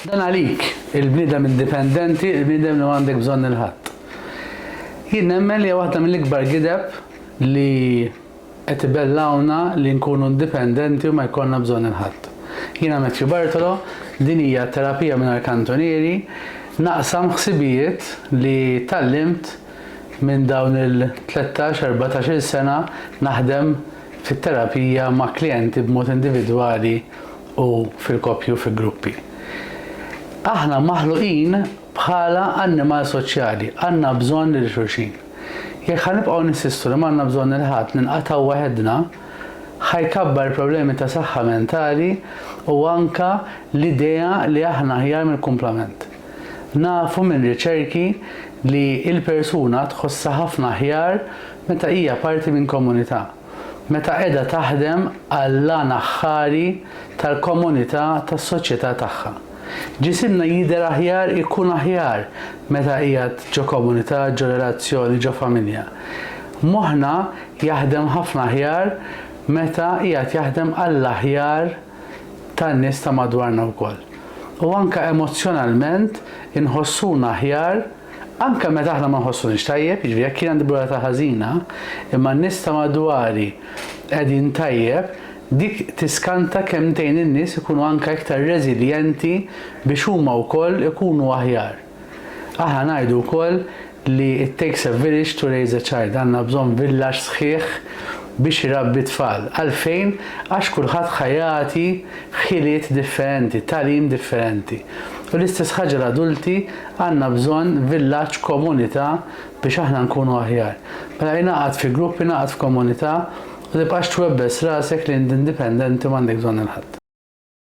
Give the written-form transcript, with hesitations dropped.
Dan għalik, il-bniedem indipendenti, il-bniedem li għandek bżonn il-ħadd. Jien nemmen li waħda mill-ikbar gideb li qed ibellawna li nkunu indipendenti u ma jkollna bżonn il-ħadd. Jiena Matthew Bartolo, din hija terapija mingħajr kantonieri, naqsam ħsibijiet li tallimt minn dawn il-13-14 sena naħdem fit-terapija ma' klijenti b'mod individwali u fil-koppju u fil-gruppi. Aħna maħluqin bħala annimal soċjali, għandna bżonn lil xulxin. Jekk ħanibqgħu ninsistu li m'għandna bżonn il-ħadd ninqatgħu waħedna, ħajkabbar problemi ta' saħħa mentali u anka l-idea li aħna ħjar mill-kumplament. Nafu minn riċerki li il-persuna tħossha ħafna ħjar meta hija parti minn komunità. Meta qiegħda taħdem għall-lan aħħari tal-komunità tas-soċjetà tagħha. Ġisimna jidher aħjar ikun aħjar meta qiegħed ġo komunità, ġo relazzjoni, ġo familja. Moħħna jaħdem ħafna aħjar meta qiegħed jaħdem għall-aħjar tan-nies ta' madwarna wkoll. U anke emozjonalment inħossuna aħjar anke meta aħna ma nħossunix tajjeb, jiġri jekk kien għandi burata ħażina, imma n-nies ta' madwari qegħdin tajjeb, dik tiskanta kemm tgħin in-nies ikunu anke iktar reżiljenti biex huma wkoll ikunu aħjar. Aħna ngħidu wkoll li it takes a village to raise a child, għandna bżonn villaġġ sħiħ biex irabbi tfal. Għalfejn għax kulħadd ħajati ħiliet differenti, tagħlim differenti. U l-istess ħaġa l-adulti għandna bżonn villaġġ komunità biex aħna nkunu aħjar. Mela jingħaqad fi gruppi, jingħaqad f'komunità u tibqax twebbes rasek li indipendenti m'għandek bżonn il-ħadd.